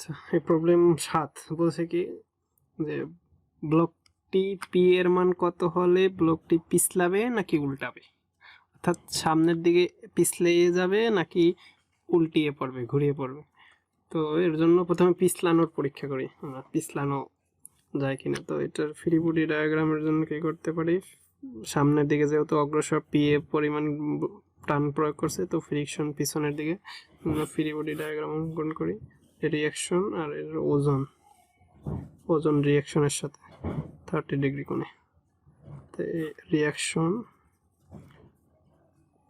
আচ্ছা, এই প্রবলেম 7 বলছে কি যে ব্লকটি পি এর মান কত হলে ব্লকটি পিছলাবে নাকি উল্টাবে, অর্থাৎ সামনের দিকে পিছলিয়ে যাবে নাকি উল্টিয়ে পড়বে, ঘুরিয়ে পড়বে। তো এর জন্য প্রথমে পিছলানোর পরীক্ষা করি আমরা, পিছলানো যায় কিনা। তো এটার ফ্রি বডি ডায়াগ্রামের জন্য কি করতে পারি, সামনের দিকে যেহেতু অগ্রসর পি এ পরিমাণ টান প্রয়োগ করছে, তো ফ্রিকশন পিছনের দিকে। আমরা ফ্রি বডি ডায়াগ্রাম অঙ্কন করি, রিয়াকশন আর এর ওজন রিয়াকশনের সাথে 30 ডিগ্রি কোণে। তো রিয়াকশন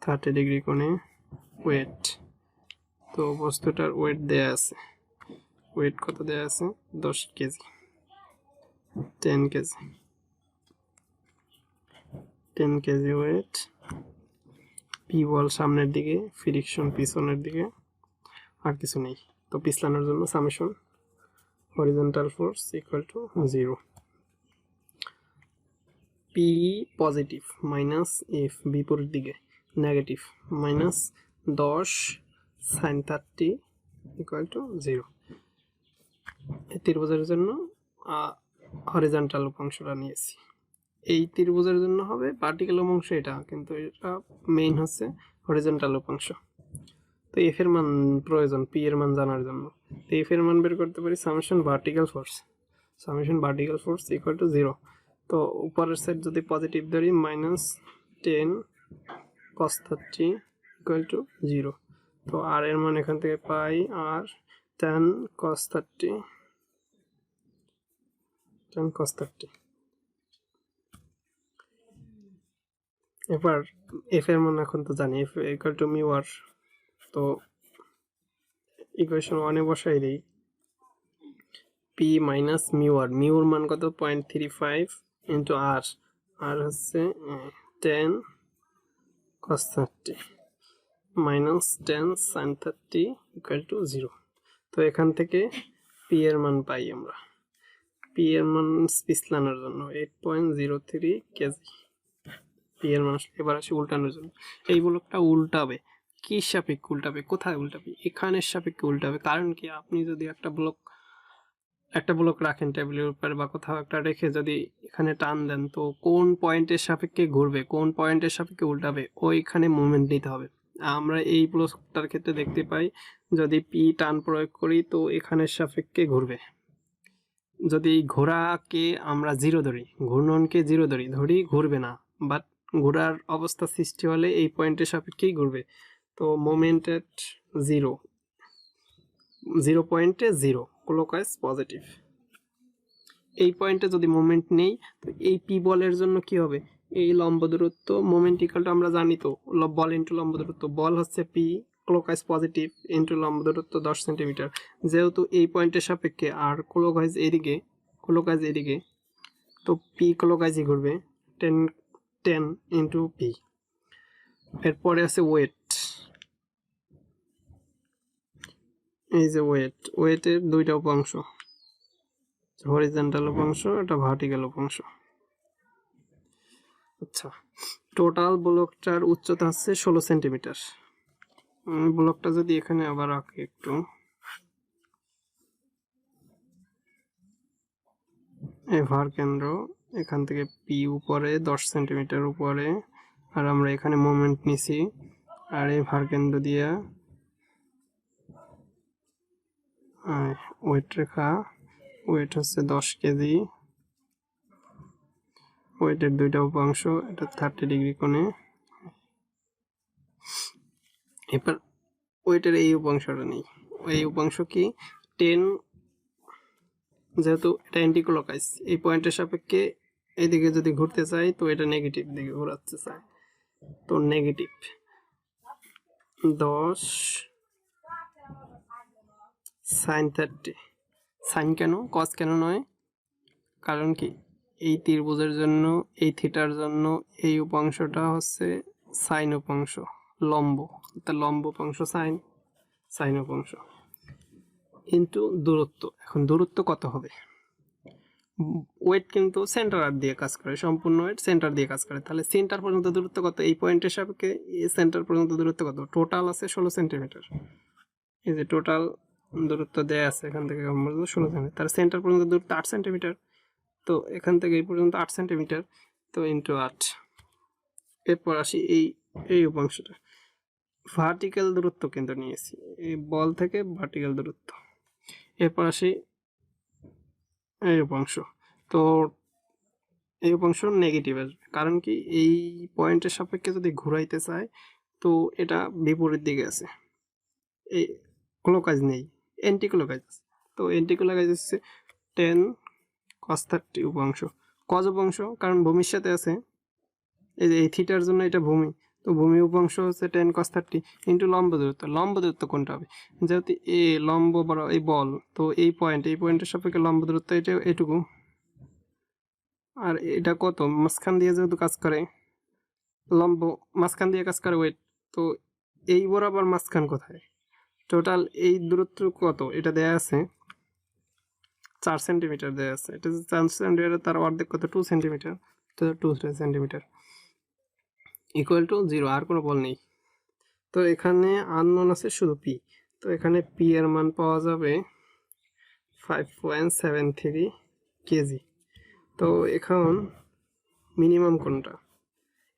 30 ডিগ্রি কোণে, ওয়েট, তো বস্তুটার ওয়েট দেয়া আছে, ওয়েট কত দেয়া আছে 10 kg, 10 kg, 10 kg weight. P বল সামনের দিকে, ফ্রিকশন পিছনের দিকে, আর কিছু নেই। তো পিছলানোর জন্য summation horizontal force equal to 0, P positive minus F বিপরীত দিকে negative minus 10 sine 30 equal to 0। এই ত্রিভুজের জন্য হরিজন্টাল উপাংশটা নিয়েছি। এই ত্রিভুজের জন্য হবে ভার্টিক্যাল উপাংশ এটা, কিন্তু এটা মেইন হচ্ছে হরিজন্টাল উপাংশ। তো এফ এর মান প্রয়োজন পি এর মান জানার জন্য। তো এফ এর মান বের করতে পারি summation vertical force equal to 0। তো উপরের সাইড যদি পজিটিভ ধরি -10 cos 30 ইকুয়াল টু 0। তো আর এর মান এখান থেকে পাই আর 10 cos 30, এবার এফ এর মান এখন তো জানি, এফ ইকুয়াল টু মিউ আর। তো ইকুয়েশন 1 এ বসাই দেই, পি মাইনাস মিউ আর, মিউর মান কত 0.35 ইন্টু আর, আর হচ্ছে 10 cos 30 minus 10 sin 30 equal to 0। তো এখান থেকে পি এর মান পাই আমরা, পি এর মান পিছলানোর জন্য 8.03 কেজি পি এর মান। এবার আসি উল্টানোর জন্য, এই ব্লকটা উল্টাবে, কি সাপেক্ষে উল্টাবে, কোথায় উল্টাবে, এখানের সাপেক্ষে উল্টাবে। কারণ কি, আপনি যদি একটা ব্লক রাখেন টেবিলের উপরে বা কোথাও একটা রেখে যদি এখানে টান দেন, তো কোন পয়েন্টের সাপেক্ষে ঘুরবে, কোন পয়েন্টের সাপেক্ষে উল্টাবে, ওইখানে মুভমেন্ট নিতে হবে। আমরা এই ব্লকটার ক্ষেত্রে দেখতে পাই, যদি পি টান প্রয়োগ করি তো এখানের সাপেক্ষে ঘুরবে। যদি ঘোড়াকে আমরা 0 ধরি, ঘূর্ণনকে 0 ধরি ঘুরবে না, বাট ঘোরার অবস্থা সৃষ্টি হলে এই পয়েন্টের সাপেক্ষেই ঘুরবে। তো মোমেন্ট এট 0 পয়েন্টে 0 ক্লকওয়াইজ পজিটিভ। এই পয়েন্টে যদি মোমেন্ট নেই, তো এই পি বলের জন্য কি হবে, এই লম্ব দূরত্ব মোমেন্ট ইকুয়াল টু আমরা জানি তো, বল ইন্টু লম্ব দূরত্ব, বল হচ্ছে পি ক্লকওয়াইজ পজিটিভ ইন্টু লম্ব দূরত্ব 10 সেন্টিমিটার। যেহেতু এই পয়েন্টের সাপেক্ষে আর ক্লকওয়াইজ এদিকে, তো পি ক্লকওয়াইজই ঘুরবে, 10 ইন্টু পি। এরপরে আছে ওয়েট, এই যে ওয়েটের দুইটা উপাংশ, হরিজন্টাল উপাংশ, এটা ভার্টিক্যাল উপাংশ। আচ্ছা, টোটাল ব্লকটার উচ্চতা হচ্ছে 16 সেন্টিমিটার। ব্লকটা যদি এখানে আবার আঁকি একটু, এই ভার কেন্দ্র এখান থেকে পি উপরে 10 সেন্টিমিটার উপরে, আর আমরা এখানে মোমেন্ট নিছি, আর এই ভার কেন্দ্র দিয়ে ওয়েট রেখা, ওয়েট হচ্ছে 10 কেজি, ওয়েটের দুইটা উপাংশ, এটা 30 ডিগ্রি কোণে। এবার ওয়েটের এই উপাংশটা নেই, এই উপাংশ কি 10, যেহেতু এটা অ্যান্টিক্লকওয়াইজ, এই পয়েন্টের সাপেক্ষে এইদিকে যদি ঘুরতে চাই তো এটা নেগেটিভ দিকে ঘোরাতে চাই, তো নেগেটিভ 10 সাইন 30। সাইন কেন, কস কেন নয়, কারণ কি এই ত্রিভুজের জন্য, এই থিটার জন্য এই উপাংশটা হচ্ছে সাইন উপাংশ, লম্ব, তা লম্ব উপাংশ সাইন উপাংশ কিন্তু দূরত্ব। এখন দূরত্ব কত হবে, ওয়েট কিন্তু সেন্টার দিয়ে কাজ করে, সম্পূর্ণ ওয়েট সেন্টার দিয়ে কাজ করে, তাহলে সেন্টার পর্যন্ত দূরত্ব কত, এই পয়েন্টের সাপেক্ষে এই সেন্টার পর্যন্ত দূরত্ব কত, টোটাল আছে 16 সেন্টিমিটার। এই যে টোটাল দূরত্ব দেয়া আছে এখান থেকে 16 সেমি, তার সেন্টার পর্যন্ত দূরত্ব 8 সেন্টিমিটার। তো এখান থেকে এই পর্যন্ত 8 সেন্টিমিটার, তো ইন্টু 8। এরপর আসি এই উপাংশটা, ভার্টিক্যাল দূরত্ব কিন্তু নিয়েছি এই বল থেকে, ভার্টিক্যাল দূরত্ব। এরপর আসি এই উপাংশ, তো এই উপাংশ নেগেটিভ আসবে, কারণ কি এই পয়েন্টের সাপেক্ষে যদি ঘুরাইতে চায় তো এটা বিপরীত দিকে আছে, এই ক্লকওয়াইজ নেই, অ্যান্টি ক্লকওয়াইজ আছে। তো অ্যান্টি ক্লকওয়াইজ হচ্ছে 10 cos 30 উপাংশ, কজ উপাংশ কারণ ভূমির সাথে আছে, এই থিটার জন্য এটা ভূমি, তো ভূমি উপাংশ হচ্ছে 10 cos 30 ইন্টু লম্ব দূরত্ব। লম্ব দূরত্ব কোনটা হবে, যেহেতু এ লম্ব বড় এই বল, তো এই পয়েন্টের সাপেক্ষে লম্ব দূরত্ব এটা এটুকু, আর এটা কত মাঝখান দিয়ে যেহেতু কাজ করে, লম্ব মাঝখান দিয়ে কাজ করে ওয়েট, তো এই বরাবর মাঝখান কোথায়, টোটাল এই দূরত্ব কত এটা দেয়া আছে 4 সেন্টিমিটার দেয়া আছে, এটা 4 সেন্টিমিটার, তার অর্ধেক কত 2 সেন্টিমিটার, তো 2 সেন্টিমিটার ইকুয়াল টু 0, আর কোনো বল নেই। তো এখানে আননোন আছে শুধু পি, তো এখানে পি এর মান পাওয়া যাবে 5.73 কেজি। তো এখন মিনিমাম কোনটা,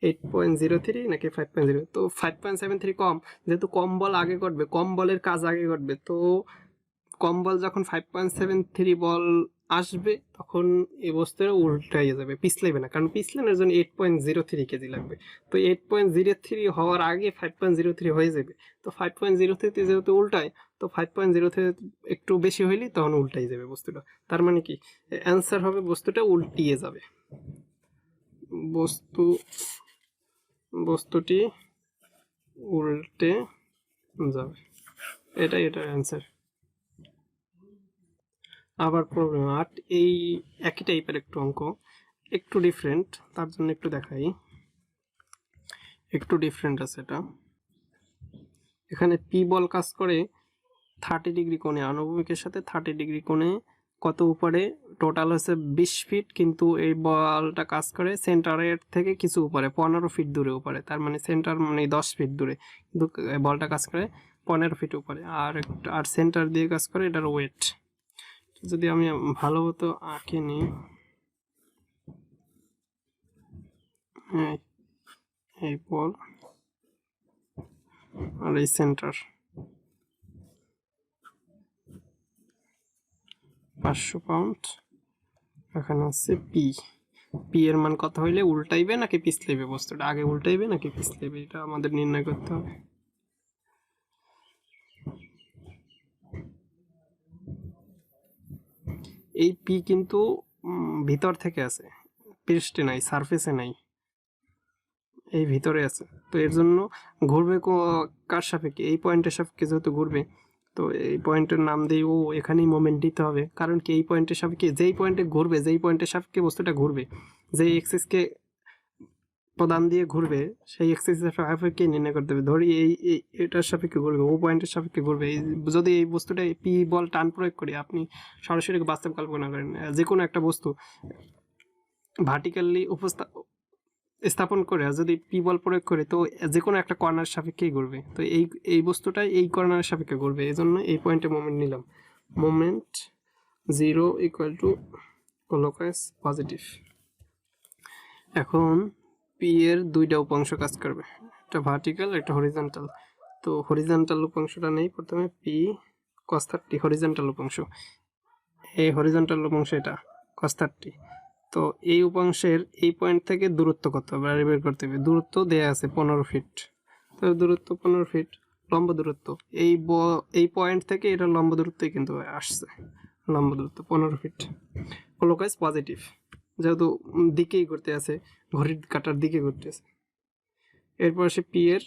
8.03 নাকি 5.0, তো 5.73 কম, যেহেতু কম বল আগে ঘটবে, কম বলের কাজ আগে ঘটবে, তো কম বল যখন 5.73 বল আসবে তখন এই বস্তুটা উল্টাই যাবে, পিছলাইবে না, কারণ পিছলানোর জন্য 8.03 কেজি লাগবে, তো 8.03 হওয়ার আগে 5.03 হয়ে যাবে, তো 5.03 যেহেতু উল্টায়, তো 5.03 একটু বেশি হইলে তখন উল্টাই যাবে বস্তুটা, তার মানে কি অ্যান্সার হবে বস্তুটা উল্টিয়ে যাবে, বস্তুটি উল্টে যাবে, এটাই অ্যান্সার। আবার প্রবলেম 8, এই একই টাইপের একটু অঙ্ক, একটু ডিফারেন্ট, তার জন্য একটু দেখাই, একটু ডিফারেন্ট আছে এটা। এখানে পি বল কাজ করে 30 ডিগ্রি কোণে, আনুভূমিকের সাথে 30 ডিগ্রি কোণে, কত উপরে, টোটাল হচ্ছে 20 ফিট, কিন্তু এই বলটা কাজ করে সেন্টারের থেকে কিছু উপরে 15 ফিট দূরে উপরে, তার মানে সেন্টার মানে 10 ফিট দূরে, কিন্তু বলটা কাজ করে 15 ফিট উপরে, আর সেন্টার দিয়ে কাজ করে এটার ওয়েট। যদি আমি ভালো মতো আঁকে নিই, এই বল আর এই সেন্টার 500 পাউন্ড, এখানে আছে পি এর মান কত হইলে উল্টাইবে নাকি পিছলাইবে, বস্তুটা আগে উল্টাইবে নাকি পিছলাইবে, এটা আমাদের নির্ণয় করতে হবে। এই পি কিন্তু ভিতর থেকে আছে, পৃষ্ঠে নাই, সারফেসে নাই, এই ভিতরে আছে, তো এর জন্য ঘুরবে কার সাপেক্ষে, এই পয়েন্টের সাপেক্ষে যেহেতু ঘুরবে, তো এই পয়েন্টের নাম দিয়ে ও এখানেই মোমেন্ট দিতে হবে, কারণ কি এই পয়েন্টের সাপেক্ষে যেই পয়েন্টে ঘুরবে, যেই পয়েন্টের সাপেক্ষে বস্তুটা ঘুরবে, যেই এক্সিসকে প্রদান দিয়ে ঘুরবে, সেই এক্সিসের সাপেক্ষে নির্ণয় করতে হবে। ধরি এটার সাপেক্ষে ঘুরবে, ও পয়েন্টের সাপেক্ষে ঘুরবে, যদি এই বস্তুটা পি বল টান প্রয়োগ করি, আপনি সরাসরি বাস্তব কল্পনা করেন, যে কোনো একটা বস্তু ভার্টিক্যালি স্থাপন করে যদি পি বল প্রয়োগ করে, তো যে কোনো একটা কর্নার সাপেক্ষেই ঘুরবে, তো এই বস্তুটাই এই কর্নারের সাপেক্ষে ঘুরবে, এই জন্য এই পয়েন্টে মোমেন্ট নিলাম, moment 0 equal to clockwise positive. এখন পি এর দুইটা উপাংশ কাজ করবে, একটা ভার্টিক্যাল একটা হরিজন্টাল, তো হরিজন্টাল উপাংশটা নেই, প্রথমে পি cos 30 হরিজন্টাল উপাংশ, এই হরিজন্টাল উপাংশ এটা cos 30, তো এই উপাংশের এই পয়েন্ট থেকে দূরত্ব কত বের করতে হবে, দূরত্ব দেয়া আছে 15 ফিট, তো দূরত্ব 15 ফিট, লম্ব দূরত্ব এই পয়েন্ট থেকে এটা লম্ব দূরত্বই কিন্তু আসছে, লম্ব দূরত্ব 15 ফিট, ক্লকওয়াইজ পজিটিভ, যেহেতু দিকেই ঘুরতে আছে, ঘড়ির কাটার দিকে ঘুরতে আছে। এরপর আসে পি এর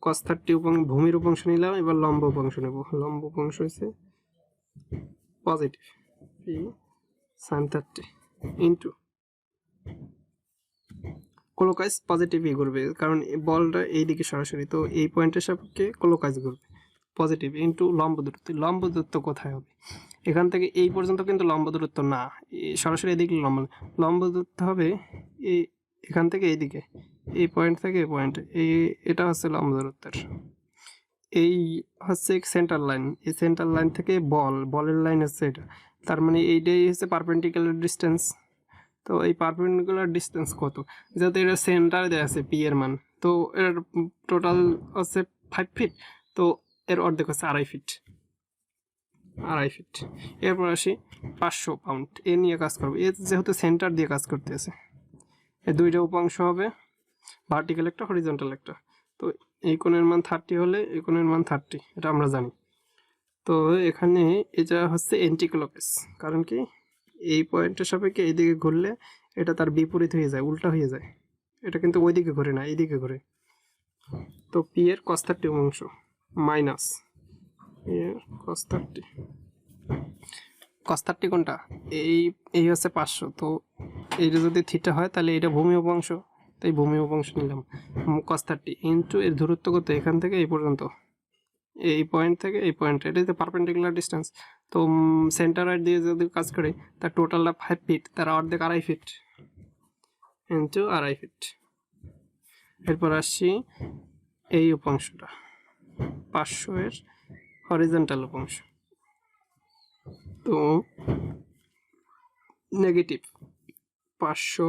cos 30 ভূমির উপাংশ নিলাম, এবার লম্ব উপাংশ নেব, লম্ব উপাংশ হচ্ছে positive, P sin 30 into clockwise পজিটিভই ঘুরবে, কারণ বলটা এই দিকে সরাসরি, তো এই পয়েন্টের সাপেক্ষে ক্লকওয়াইজ ঘুরবে, পজিটিভ ইন্টু লম্ব দূরত্ব। লম্ব দূরত্ব কোথায় হবে, এখান থেকে এই পর্যন্ত কিন্তু লম্ব দূরত্ব না, সরাসরি এদিকে লম্ব দূরত্ব হবে এখান থেকে এইদিকে, এই পয়েন্ট থেকে এই পয়েন্ট, এটা হচ্ছে লম্ব দূরত্বের, এই হচ্ছে সেন্টার লাইন, এই সেন্টার লাইন থেকে বলের লাইন হচ্ছে এটা, তার মানে এইটাই হচ্ছে পারপেন্ডিকুলার ডিস্টেন্স। তো এই পারপেন্ডিকুলার ডিস্টেন্স কত, যেহেতু এটা সেন্টার দেওয়া আছে পি এর মান, তো এর টোটাল হচ্ছে 5 ফিট, তো এর অর্ধেক হচ্ছে 2.5 ফিট, 2.5 ফিট। এরপর আসি 500 পাউন্ড, এ নিয়ে কাজ করবো, এ যেহেতু সেন্টার দিয়ে কাজ করতেছে, এই দুইটা উপাংশ হবে, ভার্টিক্যাল একটা, হরিজন্টাল একটা। তো এই কোণের মান 30 হলে এই কোণের মান 30, এটা আমরা জানি। তো এখানে এটা হচ্ছে এন্টিক্লকওয়াইজ, কারণ কি এই পয়েন্টের সাপেক্ষে এইদিকে ঘুরলে এটা তার বিপরীত হয়ে যায়, উল্টা হয়ে যায়, এটা কিন্তু ওইদিকে ঘুরে না, এইদিকে ঘুরে। তো পি এর cos 30 অংশ মাইনাস পি এর cos 30, cos 30 কোনটা, এই হচ্ছে 500, তো এইটা যদি থিটা হয় তাহলে এটা ভূমি উপাংশ, তাই ভূমি উপাংশ নিলাম। cos 30 ইন্টু এর দূরত্ব কত এখান থেকে এই পর্যন্ত, এই পয়েন্ট থেকে এই পয়েন্ট, এটা হচ্ছে পারপেন্ডিকুলার ডিস্টেন্স। তো সেন্টার দিয়ে যদি কাজ করে তার টোটালটা 5 ফিট, তার অর্ধেক 2.5 ফিট ইন্টু 2.5 ফিট। এরপর আসছি এই উপাংশটা 500 এর হরিজন্টাল উপাংশ, তো নেগেটিভ 500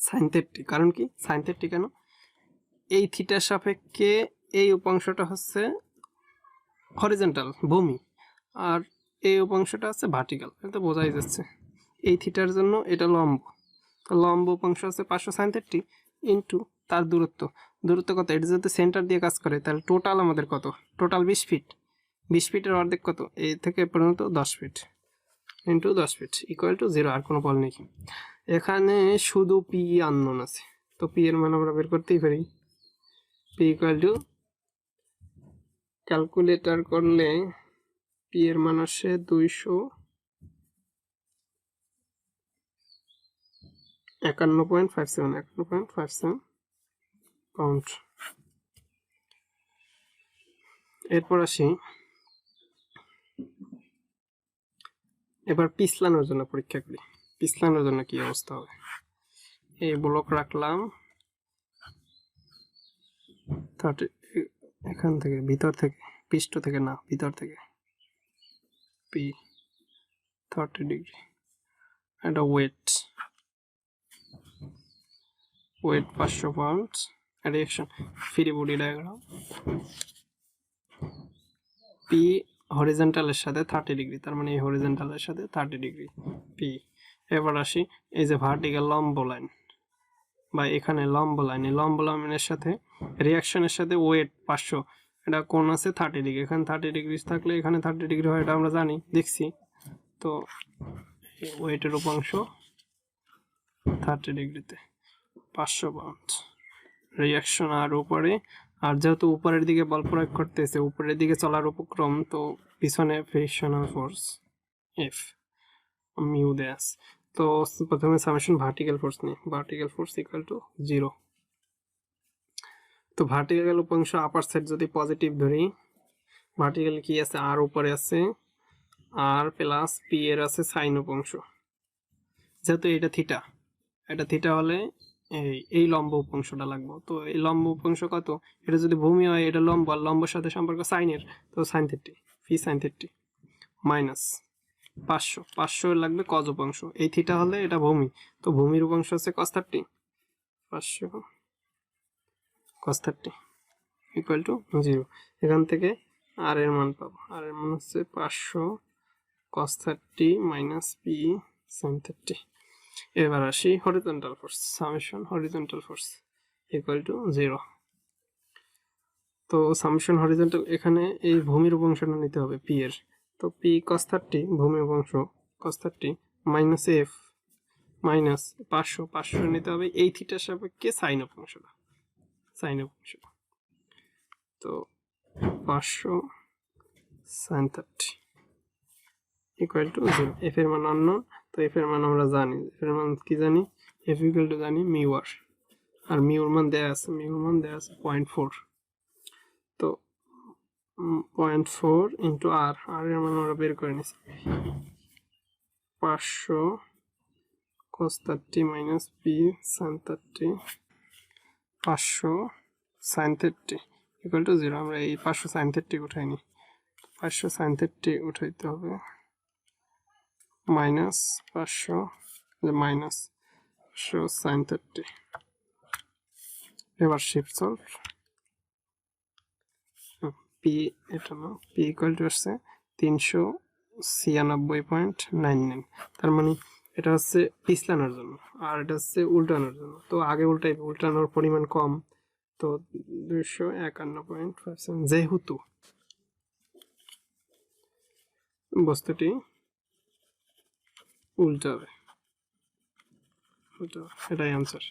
sin 30, কারণ কি sin 30 কেন, এই থিটার সাপেক্ষে এই উপাংশটা হচ্ছে হরিজন্টাল ভূমি, আর এই উপাংশটা হচ্ছে ভার্টিক্যাল, এটা বোঝাই যাচ্ছে। এই থিটার জন্য এটা লম্ব, তো লম্ব উপাংশ হচ্ছে 500 sin 30 ইন্টু তার দূরত্ব, দূরত্ব কত, এটা যদি সেন্টার দিয়ে কাজ করে তাহলে টোটাল আমাদের কত, টোটাল 20 ফিট, 20 ফিটের অর্ধেক কত, এই থেকে পর্যন্ত 10 feet into 10 feet equal to 0, আর কোনো বল নেই। এখানে শুধু পি আননোন আছে, তো পি এর মান আমরা বের করতেই পারি, পি ইকুয়াল টু ক্যালকুলেটর করলে পি এর মান আসে 251.57 পাউন্ড। এরপর আসি এবার পিছলানোর জন্য পরীক্ষা করি, পিছলানোর জন্য কি অবস্থা হবে, এই ব্লক রাখলাম 30, এখান থেকে ভিতর থেকে, পৃষ্ঠ থেকে না ভিতর থেকে, পি 30 ডিগ্রি, এটা weight 500 pound, reaction free body diagram, P হরিজন্টালের সাথে 30 ডিগ্রি, তার মানে এই হরিজন্টালের সাথে 30 ডিগ্রি পি। এবার আসি এই যে ভার্টিক্যাল লম্ব লাইন, বা এখানে লম্ব লাইন, এই লম্ব লাইনের সাথে রিঅ্যাকশনের সাথে ওয়েট 500, এটা কোণ আছে 30 ডিগ্রি, এখানে 30 ডিগ্রি থাকলে এখানে 30 ডিগ্রি হয়, এটা আমরা জানি দেখছি। তো ওয়েটের উপাংশ 30 ডিগ্রিতে 500 পাউন্ড, রিঅ্যাকশন আর উপরে, আর যেহেতু উপরের দিকে বল প্রয়োগ করতেছে, উপরের দিকে চলার উপক্রম, তো পিছনে ফ্রিকশনাল ফোর্স এফ মিউ দেয়া আছে। তো প্রথমে সামেশন ভার্টিক্যাল ফোর্স নিই, ভার্টিক্যাল ফোর্স ইকুয়াল টু 0। তো ভার্টিক্যাল উপাংশ আপার সাইড যদি পজিটিভ ধরি, ভার্টিক্যাল কি আছে, আর উপরে আছে আর প্লাস পি এর আছে সাইন উপাংশ, যেহেতু এটা থিটা, এটা থিটা হলে এই লম্ব উপাংশটা লাগবে, তো এই লম্ব উপাংশ কত, এটা যদি ভূমি হয় এটা লম্ব, আর লম্বের সাথে সম্পর্ক সাইনের, তো সাইন 30 ফি সাইন 30 মাইনাস 500 লাগবে কজ উপাংশ, এই থিটা হলে এটা ভূমি, তো ভূমির উপাংশ হচ্ছে cos 30, 500 cos 30 ইকুয়াল টু 0। এখান থেকে আর এর মান পাবো, আর এর মান হচ্ছে 500 cos 30 মাইনাস পি সাইন 30। এবার আসি horizontal force, summation horizontal force equal to 0। তো সামেশন হরিজন্টাল, এখানে এই ভূমির উপাংশটা নিতে হবে পি এর, তো পি cos 30 ভূমি উপাংশ cos 30 মাইনাস এফ মাইনাস 500 নিতে হবে এই থিটার সাপেক্ষে সাইন উপাংশটা, তো 500 সাইন 30 ইকুয়াল টু 0। এফ এর মান আননোন, তো এফ এর মান আমরা জানি, এফ এর মান কি জানি, এফ ইকুয়াল টু জানি মিউ আর মিউর মান দেয়া আছে, 0.4, তো 0.4 ইন্টু আর এর মান আমরা বের করে নিছি 500 cos 30 minus P sign 30, 500 sin 30 equal to 0। আমরা এই 500 sin 30 উঠাইনি, 500 sin 30 উঠাইতে হবে, মাইনাস 500 মাইনাস 500 sin 30। এবার শিফট সলভ, পি এটা না, পি ইকুয়াল টু আসছে 396.99। তার মানে এটা হচ্ছে পিছলানোর জন্য আর এটা হচ্ছে উল্টানোর জন্য। তো আগে উল্টানোর পরিমাণ কম, তো 251.57, যেহেতু বস্তুটি উল্টাবে, এটাই আনসার।